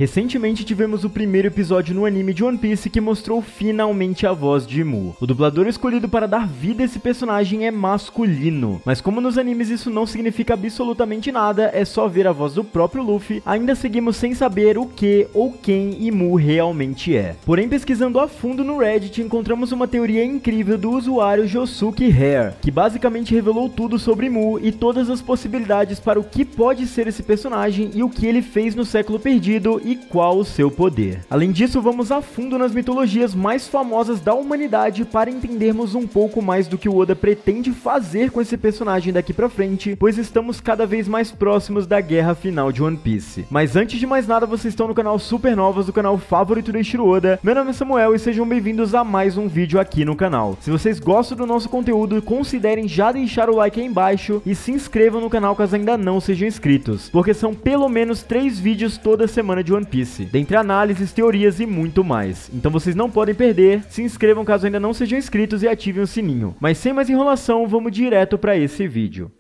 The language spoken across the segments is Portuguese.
Recentemente tivemos o primeiro episódio no anime de One Piece que mostrou finalmente a voz de Mu. O dublador escolhido para dar vida a esse personagem é masculino, mas como nos animes isso não significa absolutamente nada, é só ver a voz do próprio Luffy, ainda seguimos sem saber o que ou quem Mu realmente é. Porém, pesquisando a fundo no Reddit, encontramos uma teoria incrível do usuário Josuke Hair, que basicamente revelou tudo sobre Mu e todas as possibilidades para o que pode ser esse personagem e o que ele fez no século perdido e qual o seu poder. Além disso, vamos a fundo nas mitologias mais famosas da humanidade para entendermos um pouco mais do que o Oda pretende fazer com esse personagem daqui pra frente, pois estamos cada vez mais próximos da guerra final de One Piece. Mas antes de mais nada, vocês estão no canal Supernovas, do canal favorito do Eiichiro Oda. Meu nome é Samuel e sejam bem-vindos a mais um vídeo aqui no canal. Se vocês gostam do nosso conteúdo, considerem já deixar o like aí embaixo e se inscrevam no canal caso ainda não sejam inscritos, porque são pelo menos 3 vídeos toda semana de One Piece, dentre análises, teorias e muito mais. Então vocês não podem perder, se inscrevam caso ainda não sejam inscritos e ativem o sininho. Mas sem mais enrolação, vamos direto para esse vídeo.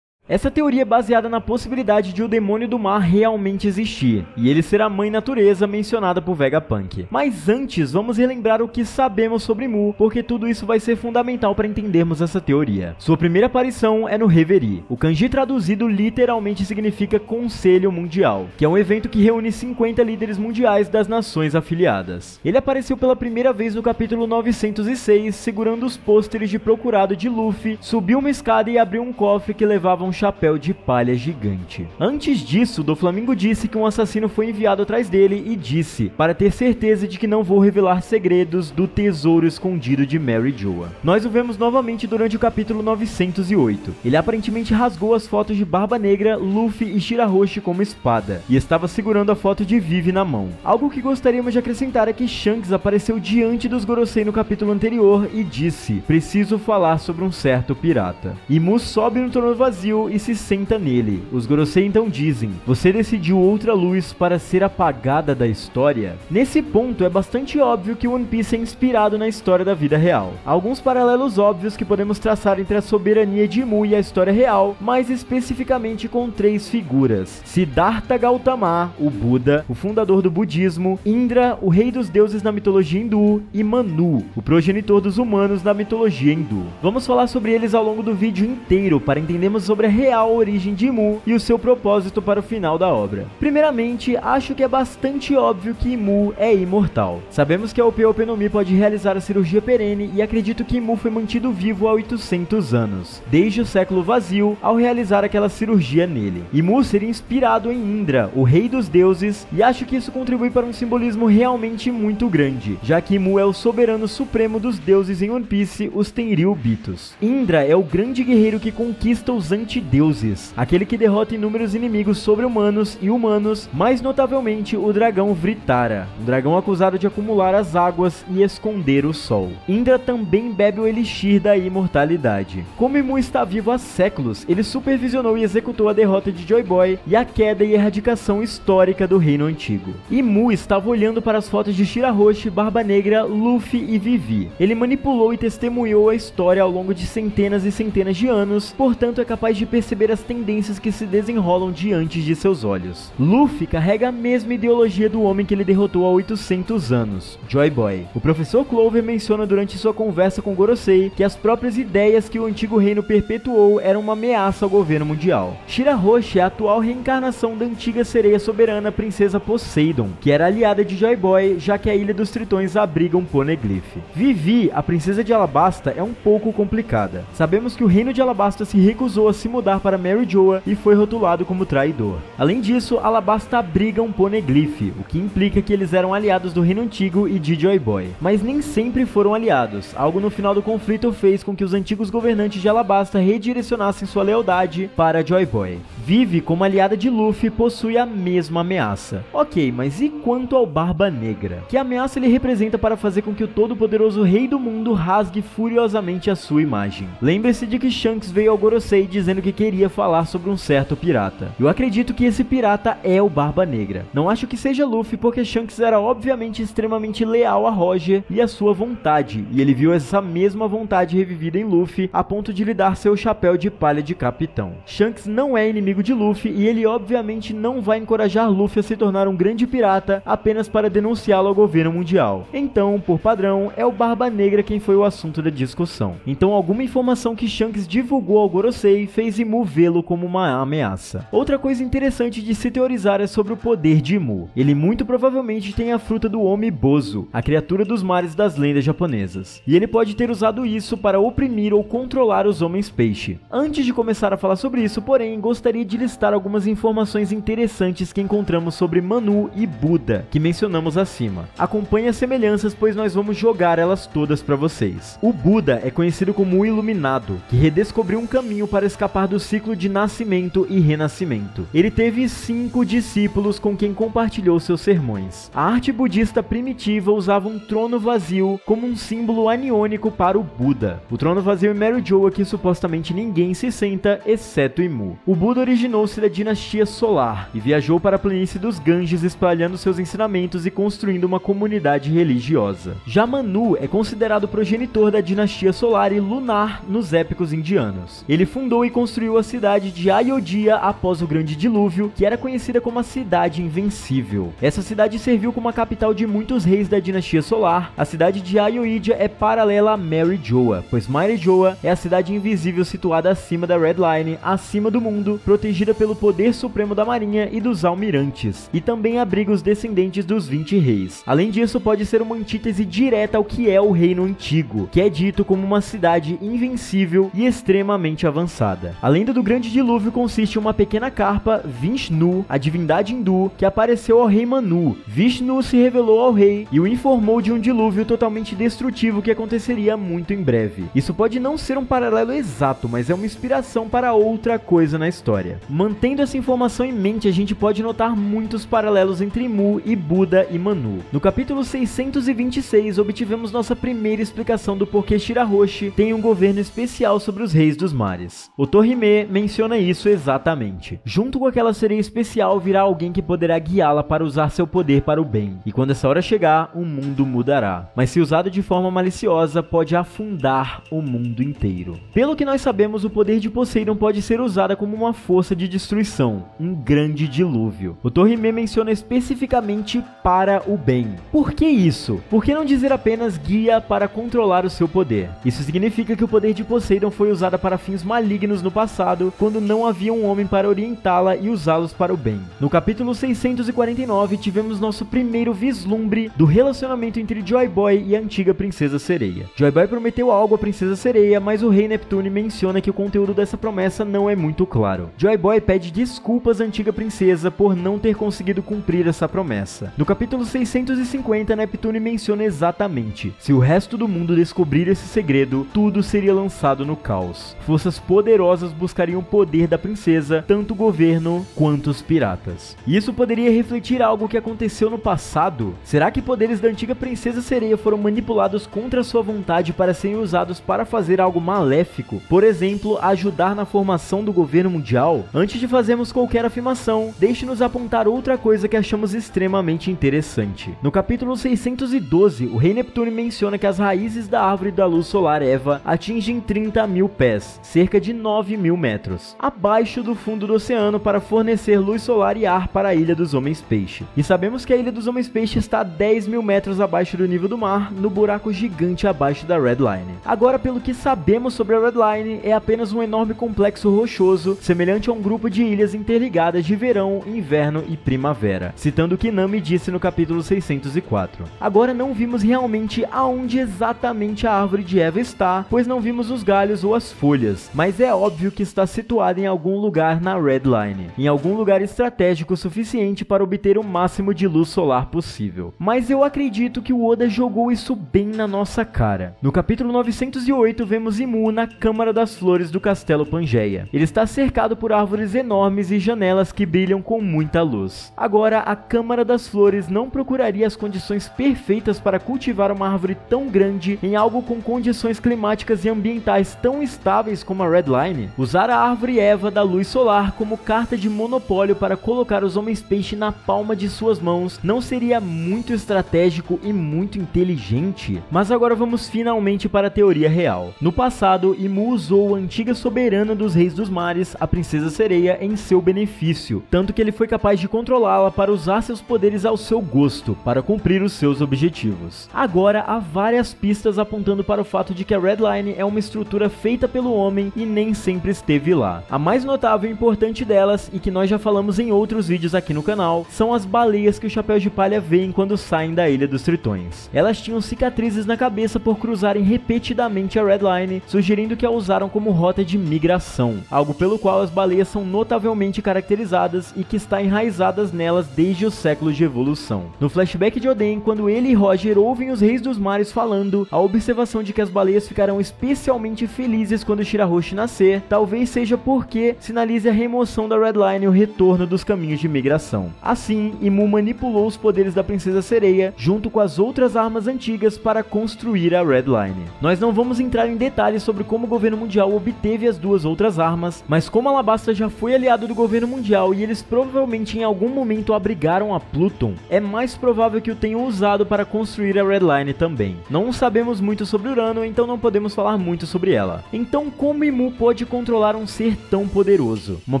Essa teoria é baseada na possibilidade de o demônio do mar realmente existir, e ele ser a mãe natureza mencionada por Vegapunk. Mas antes, vamos relembrar o que sabemos sobre Mu, porque tudo isso vai ser fundamental para entendermos essa teoria. Sua primeira aparição é no Reverie. O kanji traduzido literalmente significa Conselho Mundial, que é um evento que reúne 50 líderes mundiais das nações afiliadas. Ele apareceu pela primeira vez no capítulo 906, segurando os pôsteres de procurado de Luffy, subiu uma escada e abriu um cofre que levava um chapéu de palha gigante. Antes disso, Doflamingo disse que um assassino foi enviado atrás dele e disse, para ter certeza de que não vou revelar segredos do tesouro escondido de Mary Joa. Nós o vemos novamente durante o capítulo 908. Ele aparentemente rasgou as fotos de Barba Negra, Luffy e Shirahoshi como espada, e estava segurando a foto de Vivi na mão. Algo que gostaríamos de acrescentar é que Shanks apareceu diante dos Gorosei no capítulo anterior e disse, preciso falar sobre um certo pirata. E Mu sobe no trono vazio e se senta nele. Os Gorosei então dizem, você decidiu outra luz para ser apagada da história? Nesse ponto é bastante óbvio que One Piece é inspirado na história da vida real. Há alguns paralelos óbvios que podemos traçar entre a soberania de Mu e a história real, mais especificamente com 3 figuras: Siddhartha Gautama, o Buda, o fundador do budismo, Indra, o rei dos deuses na mitologia hindu, e Manu, o progenitor dos humanos na mitologia hindu. Vamos falar sobre eles ao longo do vídeo inteiro para entendermos sobre a real origem de Mu e o seu propósito para o final da obra. Primeiramente, acho que é bastante óbvio que Mu é imortal. Sabemos que a Ope no Mi pode realizar a cirurgia perene e acredito que Mu foi mantido vivo há 800 anos, desde o século vazio, ao realizar aquela cirurgia nele. E Mu seria inspirado em Indra, o rei dos deuses, e acho que isso contribui para um simbolismo realmente muito grande, já que Mu é o soberano supremo dos deuses em One Piece, os Tenryubitos. Indra é o grande guerreiro que conquista os antideuses, aquele que derrota inúmeros inimigos sobre-humanos e humanos, mais notavelmente o dragão Vritara, um dragão acusado de acumular as águas e esconder o sol. Indra também bebe o elixir da imortalidade. Como Mu está vivo há séculos, ele supervisionou e executou a derrota de Joy Boy e a queda e erradicação histórica do reino antigo. E Mu estava olhando para as fotos de Shirahoshi, Barba Negra, Luffy e Vivi. Ele manipulou e testemunhou a história ao longo de centenas e centenas de anos, portanto é capaz de perceber as tendências que se desenrolam diante de seus olhos. Luffy carrega a mesma ideologia do homem que ele derrotou há 800 anos, Joy Boy. O professor Clover menciona durante sua conversa com Gorosei que as próprias ideias que o antigo reino perpetuou eram uma ameaça ao governo mundial. Shirahoshi é a atual reencarnação da antiga sereia soberana princesa Poseidon, que era aliada de Joy Boy, já que a ilha dos tritões abriga um Poneglyph. Vivi, a princesa de Alabasta, é um pouco complicada. Sabemos que o reino de Alabasta se recusou a se mudar para Mary Joa e foi rotulado como traidor. Além disso, Alabasta abriga um Poneglyph, o que implica que eles eram aliados do Reino Antigo e de Joy Boy. Mas nem sempre foram aliados, algo no final do conflito fez com que os antigos governantes de Alabasta redirecionassem sua lealdade para Joy Boy. Vivi, como aliada de Luffy, possui a mesma ameaça. Ok, mas e quanto ao Barba Negra? Que ameaça ele representa para fazer com que o todo-poderoso rei do mundo rasgue furiosamente a sua imagem? Lembre-se de que Shanks veio ao Gorosei dizendo que porque queria falar sobre um certo pirata. Eu acredito que esse pirata é o Barba Negra. Não acho que seja Luffy, porque Shanks era obviamente extremamente leal a Roger e a sua vontade, e ele viu essa mesma vontade revivida em Luffy a ponto de lhe dar seu chapéu de palha de capitão. Shanks não é inimigo de Luffy e ele obviamente não vai encorajar Luffy a se tornar um grande pirata apenas para denunciá-lo ao governo mundial. Então, por padrão, é o Barba Negra quem foi o assunto da discussão. Então, alguma informação que Shanks divulgou ao Gorosei fez Imu vê-lo como uma ameaça. Outra coisa interessante de se teorizar é sobre o poder de Imu. Ele muito provavelmente tem a fruta do Omibozu, a criatura dos mares das lendas japonesas. E ele pode ter usado isso para oprimir ou controlar os homens-peixe. Antes de começar a falar sobre isso, porém, gostaria de listar algumas informações interessantes que encontramos sobre Manu e Buda, que mencionamos acima. Acompanhe as semelhanças, pois nós vamos jogar elas todas para vocês. O Buda é conhecido como o Iluminado, que redescobriu um caminho para escapar do ciclo de nascimento e renascimento. Ele teve 5 discípulos com quem compartilhou seus sermões. A arte budista primitiva usava um trono vazio como um símbolo aniônico para o Buda. O trono vazio em Mary Joa que supostamente ninguém se senta, exceto Imu. O Buda originou-se da dinastia solar e viajou para a planície dos Ganges espalhando seus ensinamentos e construindo uma comunidade religiosa. Já Manu é considerado progenitor da dinastia solar e lunar nos épicos indianos. Ele fundou e construiu a cidade de Ayodhya após o grande dilúvio, que era conhecida como a Cidade Invencível. Essa cidade serviu como a capital de muitos reis da dinastia solar. A cidade de Ayodhya é paralela a Mary Joa, pois Mary Joa é a cidade invisível situada acima da Red Line, acima do mundo, protegida pelo poder supremo da marinha e dos almirantes, e também abriga os descendentes dos 20 reis. Além disso, pode ser uma antítese direta ao que é o Reino Antigo, que é dito como uma cidade invencível e extremamente avançada. A lenda do grande dilúvio consiste em uma pequena carpa, Vishnu, a divindade hindu, que apareceu ao rei Manu. Vishnu se revelou ao rei e o informou de um dilúvio totalmente destrutivo que aconteceria muito em breve. Isso pode não ser um paralelo exato, mas é uma inspiração para outra coisa na história. Mantendo essa informação em mente, a gente pode notar muitos paralelos entre Imu e Buda e Manu. No capítulo 626, obtivemos nossa primeira explicação do porquê Shirahoshi tem um governo especial sobre os reis dos mares. O Torihime menciona isso exatamente. Junto com aquela sereia especial virá alguém que poderá guiá-la para usar seu poder para o bem. E quando essa hora chegar, o mundo mudará. Mas se usado de forma maliciosa, pode afundar o mundo inteiro. Pelo que nós sabemos, o poder de Poseidon pode ser usado como uma força de destruição, um grande dilúvio. O Torihime menciona especificamente para o bem. Por que isso? Por que não dizer apenas guia para controlar o seu poder? Isso significa que o poder de Poseidon foi usado para fins malignos no passado, quando não havia um homem para orientá-la e usá-los para o bem. No capítulo 649, tivemos nosso primeiro vislumbre do relacionamento entre Joy Boy e a antiga Princesa Sereia. Joy Boy prometeu algo à Princesa Sereia, mas o rei Neptune menciona que o conteúdo dessa promessa não é muito claro. Joy Boy pede desculpas à antiga princesa por não ter conseguido cumprir essa promessa. No capítulo 650, Neptune menciona exatamente: se o resto do mundo descobrir esse segredo, tudo seria lançado no caos. Forças poderosas buscariam o poder da princesa, tanto o governo quanto os piratas. E isso poderia refletir algo que aconteceu no passado? Será que poderes da antiga Princesa Sereia foram manipulados contra sua vontade para serem usados para fazer algo maléfico? Por exemplo, ajudar na formação do governo mundial? Antes de fazermos qualquer afirmação, deixe-nos apontar outra coisa que achamos extremamente interessante. No capítulo 612, o rei Neptune menciona que as raízes da árvore da luz solar Eva atingem 30.000 pés, cerca de 9.000 metros, abaixo do fundo do oceano para fornecer luz solar e ar para a Ilha dos Homens-Peixe. E sabemos que a Ilha dos Homens-Peixe está a 10.000 metros abaixo do nível do mar, no buraco gigante abaixo da Red Line. Agora, pelo que sabemos sobre a Red Line, é apenas um enorme complexo rochoso, semelhante a um grupo de ilhas interligadas de verão, inverno e primavera, citando o que Nami disse no capítulo 604. Agora não vimos realmente aonde exatamente a árvore de Eva está, pois não vimos os galhos ou as folhas, mas é óbvio que está situada em algum lugar na Red Line, em algum lugar estratégico suficiente para obter o máximo de luz solar possível. Mas eu acredito que o Oda jogou isso bem na nossa cara. No capítulo 908 vemos Imu na Câmara das Flores do Castelo Pangeia. Ele está cercado por árvores enormes e janelas que brilham com muita luz. Agora, a Câmara das Flores não procuraria as condições perfeitas para cultivar uma árvore tão grande em algo com condições climáticas e ambientais tão estáveis como a Red Line? Usar a árvore Eva da luz solar como carta de monopólio para colocar os homens-peixe na palma de suas mãos não seria muito estratégico e muito inteligente? Mas agora vamos finalmente para a teoria real. No passado, Imu usou a antiga soberana dos reis dos mares, a princesa sereia, em seu benefício, tanto que ele foi capaz de controlá-la para usar seus poderes ao seu gosto, para cumprir os seus objetivos. Agora, há várias pistas apontando para o fato de que a Red Line é uma estrutura feita pelo homem e nem sempre esteve lá. A mais notável e importante delas, e que nós já falamos em outros vídeos aqui no canal, são as baleias que o Chapéu de Palha vê quando saem da Ilha dos Tritões. Elas tinham cicatrizes na cabeça por cruzarem repetidamente a Red Line, sugerindo que a usaram como rota de migração, algo pelo qual as baleias são notavelmente caracterizadas e que está enraizadas nelas desde os séculos de evolução. No flashback de Oden, quando ele e Roger ouvem os Reis dos Mares falando, a observação de que as baleias ficarão especialmente felizes quando Shirahoshi nascer, talvez seja porque sinalize a remoção da Red Line e o retorno dos caminhos de migração. Assim, Imu manipulou os poderes da Princesa Sereia, junto com as outras armas antigas, para construir a Red Line. Nós não vamos entrar em detalhes sobre como o governo mundial obteve as duas outras armas, mas como Alabasta já foi aliado do governo mundial e eles provavelmente em algum momento abrigaram a Pluton, é mais provável que o tenham usado para construir a Red Line também. Não sabemos muito sobre Urano, então não podemos falar muito sobre ela. Então, como Imu pode controlar um ser tão poderoso? Uma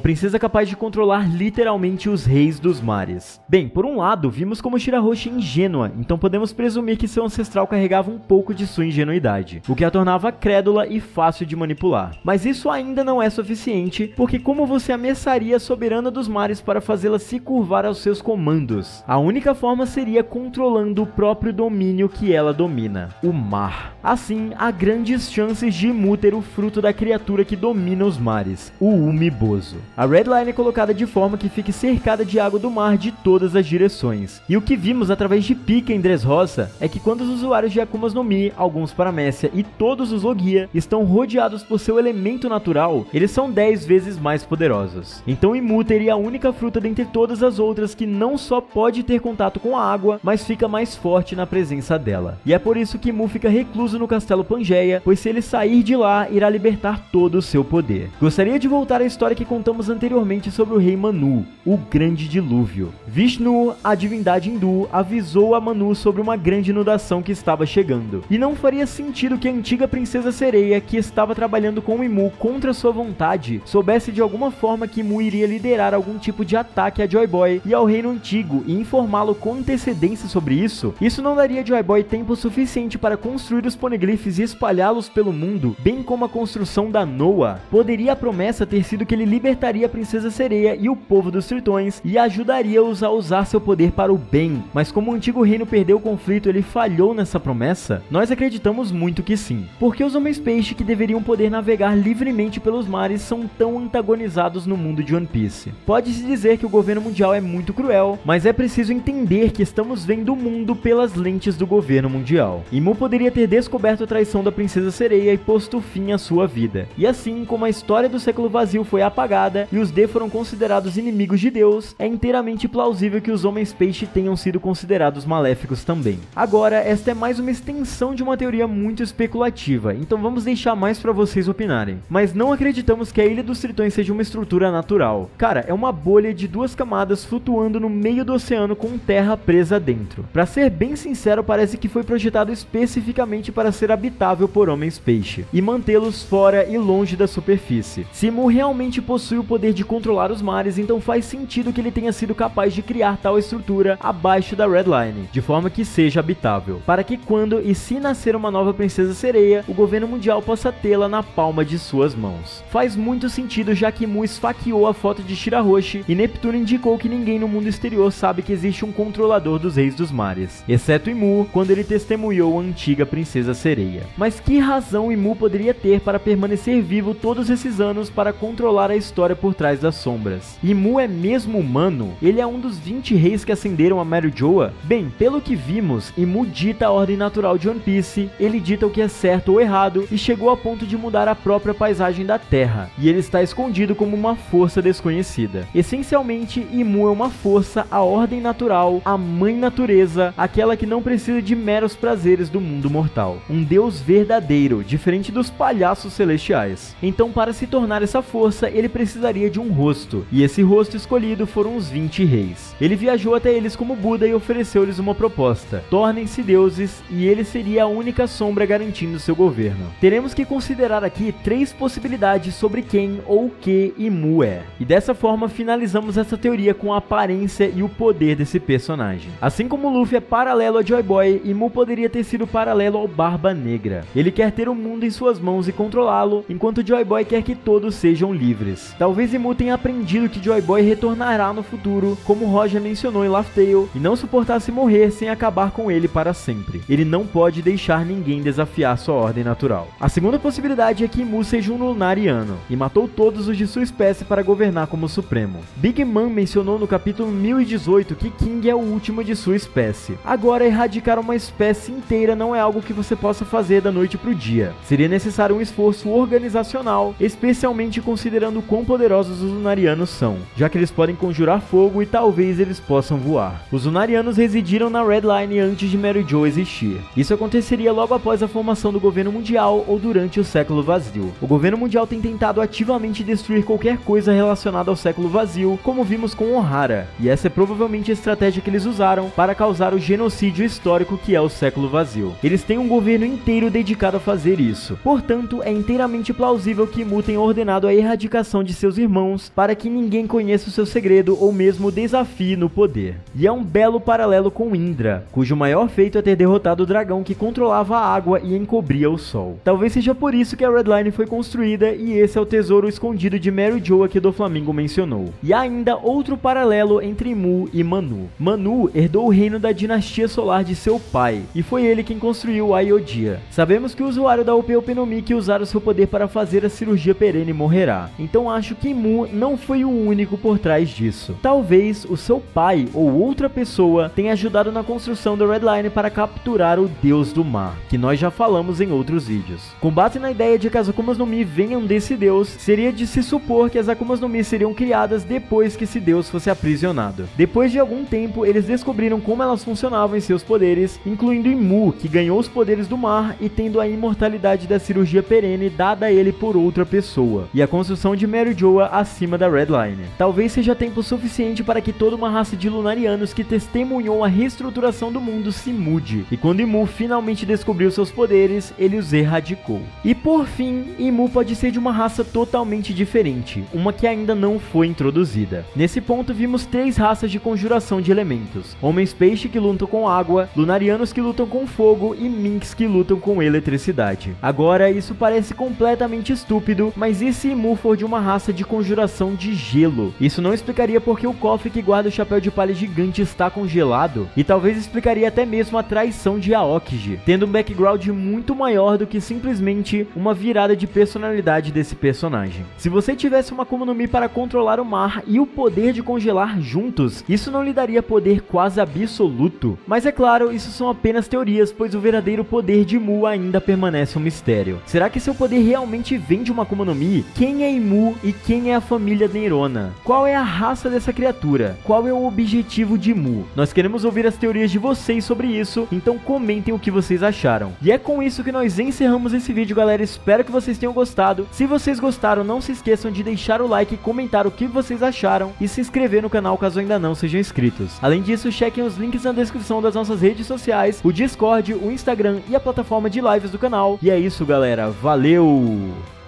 princesa capaz de controlar literalmente os reis dos mares. Bem, por um lado, vimos como Shirahoshi é ingênua, então podemos presumir que seu ancestral carregava um pouco de sua ingenuidade, o que a tornava crédula e fácil de manipular. Mas isso ainda não é suficiente, porque como você ameaçaria a soberana dos mares para fazê-la se curvar aos seus comandos? A única forma seria controlando o próprio domínio que ela domina, o mar. Assim, há grandes chances de Imu ter o fruto da criatura que domina os mares, o Umiboso. A Red Line é colocada de forma que fique cercada de água do mar de todas as direções. E o que vimos através de Pika em Dressrosa é que quando os usuários de Akumas no Mi, alguns Paramécia e todos os Logia estão rodeados por seu elemento natural, eles são 10 vezes mais poderosos. Então Imu teria a única fruta dentre todas as outras que não só pode ter contato com a água, mas fica mais forte na presença dela. E é por isso que Imu fica recluso no Castelo Pangeia, pois se ele sair de lá, irá libertar todo o seu poder. Gostaria de voltar à história que contamos anteriormente sobre o rei Manu, o grande dilúvio. Vishnu, a divindade hindu, avisou a Manu sobre uma grande inundação que estava chegando. E não faria sentido que a antiga princesa sereia, que estava trabalhando com Imu contra sua vontade, soubesse de alguma forma que Imu iria liderar algum tipo de ataque a Joy Boy e ao reino antigo e informá-lo com antecedência sobre isso. Isso não daria a Joy Boy tempo suficiente para construir os poneglyphs e espalhá-los pelo mundo, bem como a construção da Noah. Poderia a promessa ter sido que ele libertaria a princesa sereia e o povo dos Tritões e ajudaria-os a usar seu poder para o bem, mas como o antigo reino perdeu o conflito, ele falhou nessa promessa? Nós acreditamos muito que sim. Porque os homens-peixe que deveriam poder navegar livremente pelos mares são tão antagonizados no mundo de One Piece? Pode-se dizer que o governo mundial é muito cruel, mas é preciso entender que estamos vendo o mundo pelas lentes do governo mundial. Imu poderia ter descoberto a traição da princesa sereia e posto fim à sua vida. E assim como a história do século vazio foi apagada e os D foram considerados inimigos de Deus, é inteiramente plausível que os homens-peixe tenham sido considerados maléficos também. Agora, esta é mais uma extensão de uma teoria muito especulativa, então vamos deixar mais para vocês opinarem. Mas não acreditamos que a Ilha dos Tritões seja uma estrutura natural. Cara, é uma bolha de 2 camadas flutuando no meio do oceano com terra presa dentro. Para ser bem sincero, parece que foi projetado especificamente para ser habitável por homens-peixe e mantê-los fora e longe da superfície. Se Imu realmente possui o poder de controlar os mares, então faz sentido que ele tenha sido capaz de criar tal estrutura abaixo da Red Line, de forma que seja habitável, para que quando e se nascer uma nova princesa sereia, o governo mundial possa tê-la na palma de suas mãos. Faz muito sentido, já que Imu esfaqueou a foto de Shirahoshi e Neptuno indicou que ninguém no mundo exterior sabe que existe um controlador dos reis dos mares, exceto Imu, quando ele testemunhou a antiga princesa sereia. Mas que razão Imu poderia ter para permanecer vivo todos esses anos para controlar a história por trás das sombras? Imu é mesmo humano? Ele é um dos 20 reis que ascenderam a Merujoa? Bem, pelo que vimos, Imu dita a ordem natural de One Piece, ele dita o que é certo ou errado e chegou a ponto de mudar a própria paisagem da Terra, e ele está escondido como uma força desconhecida. Essencialmente, Imu é uma força, a ordem natural, a mãe natureza, aquela que não precisa de meros prazeres do mundo mortal. um deus verdadeiro, diferente dos palhaços celestiais. Então, para se tornar essa força, ele precisaria de um rosto, e esse rosto escolhido foram os 20 reis. Ele viajou até eles como Buda e ofereceu-lhes uma proposta: tornem-se deuses, e ele seria a única sombra garantindo seu governo. Teremos que considerar aqui 3 possibilidades sobre quem ou o que Imu é. E dessa forma finalizamos essa teoria com a aparência e o poder desse personagem. Assim como Luffy é paralelo a Joy Boy, Imu poderia ter sido paralelo ao Barba Negra. Ele quer ter o mundo em suas mãos e controlá-lo, enquanto Joy Boy quer que todos sejam livres. Talvez Imu tenha aprendido que Joy Boy retornará no futuro, como Roger mencionou em Laugh Tale, e não suportasse morrer sem acabar com ele para sempre. Ele não pode deixar ninguém desafiar sua ordem natural. A segunda possibilidade é que Imu seja um Lunariano, e matou todos os de sua espécie para governar como Supremo. Big Mom mencionou no capítulo 1018 que King é o último de sua espécie. Agora, erradicar uma espécie inteira não é algo que você possa fazer da noite para o dia. Seria necessário um esforço organizacional, especialmente considerando quão poderosos os Lunarianos são, já que eles podem conjurar fogo e talvez eles possam voar. Os Lunarianos residiram na Red Line antes de Mary Jo existir. Isso aconteceria logo após a formação do governo mundial ou durante o século vazio. O governo mundial tem tentado ativamente destruir qualquer coisa relacionada ao século vazio, como vimos com Ohara, e essa é provavelmente a estratégia que eles usaram para causar o genocídio histórico que é o século vazio. Eles têm um governo inteiro dedicado a fazer isso. Portanto, é inteiramente plausível que Imu tenha ordenado a erradicação de seus irmãos para que ninguém conheça o seu segredo ou mesmo o desafie no poder. E é um belo paralelo com Indra, cujo maior feito é ter derrotado o dragão que controlava a água e encobria o sol. Talvez seja por isso que a Red Line foi construída e esse é o tesouro escondido de Mary Jo que Doflamingo mencionou. E ainda outro paralelo entre Imu e Manu. Manu herdou o reino da dinastia solar de seu pai, e foi ele quem construiu o Ayodhya. Sabemos que o usuário da Ope no Mi que usar o seu poder para fazer a cirurgia perene morrerá, então acho que Imu não foi o único por trás disso. Talvez o seu pai ou outra pessoa tenha ajudado na construção da Red Line para capturar o deus do mar, que nós já falamos em outros vídeos. Com base na ideia de que as Akumas no Mi venham desse deus, seria de se supor que as Akumas no Mi seriam criadas depois que esse deus fosse aprisionado. Depois de algum tempo, eles descobriram como elas funcionavam e seus poderes, incluindo Imu, que ganhou os poderes do mar e tendo a imortalidade da cirurgia perene dada a ele por outra pessoa, e a construção de Mary Jo acima da Red Line. Talvez seja tempo suficiente para que toda uma raça de Lunarianos que testemunhou a reestruturação do mundo se mude, e quando Imu finalmente descobriu seus poderes, ele os erradicou. E por fim, Imu pode ser de uma raça totalmente diferente, uma que ainda não foi introduzida. Nesse ponto vimos 3 raças de conjuração de elementos: homens peixe que lutam com água, Lunarianos que lutam com fogo e Minks que lutam com eletricidade. Agora, isso parece completamente estúpido, mas e se Imu for de uma raça de conjuração de gelo? Isso não explicaria porque o cofre que guarda o chapéu de palha gigante está congelado, e talvez explicaria até mesmo a traição de Aokiji, tendo um background muito maior do que simplesmente uma virada de personalidade desse personagem. Se você tivesse uma Akuma no Mi para controlar o mar e o poder de congelar juntos, isso não lhe daria poder quase absoluto? Mas é claro, isso são apenas teorias, pois o verdadeiro poder de Imu ainda permanece um mistério. Será que seu poder realmente vem de uma Akuma no Mi? Quem é Imu e quem é a família Neirona? Qual é a raça dessa criatura? Qual é o objetivo de Imu? Nós queremos ouvir as teorias de vocês sobre isso, então comentem o que vocês acharam. E é com isso que nós encerramos esse vídeo, galera. Espero que vocês tenham gostado. Se vocês gostaram, não se esqueçam de deixar o like e comentar o que vocês acharam e se inscrever no canal caso ainda não sejam inscritos. Além disso, chequem os links na descrição das nossas redes sociais, o Discord, o Instagram e a plataforma de lives do canal. E é isso, galera. Valeu!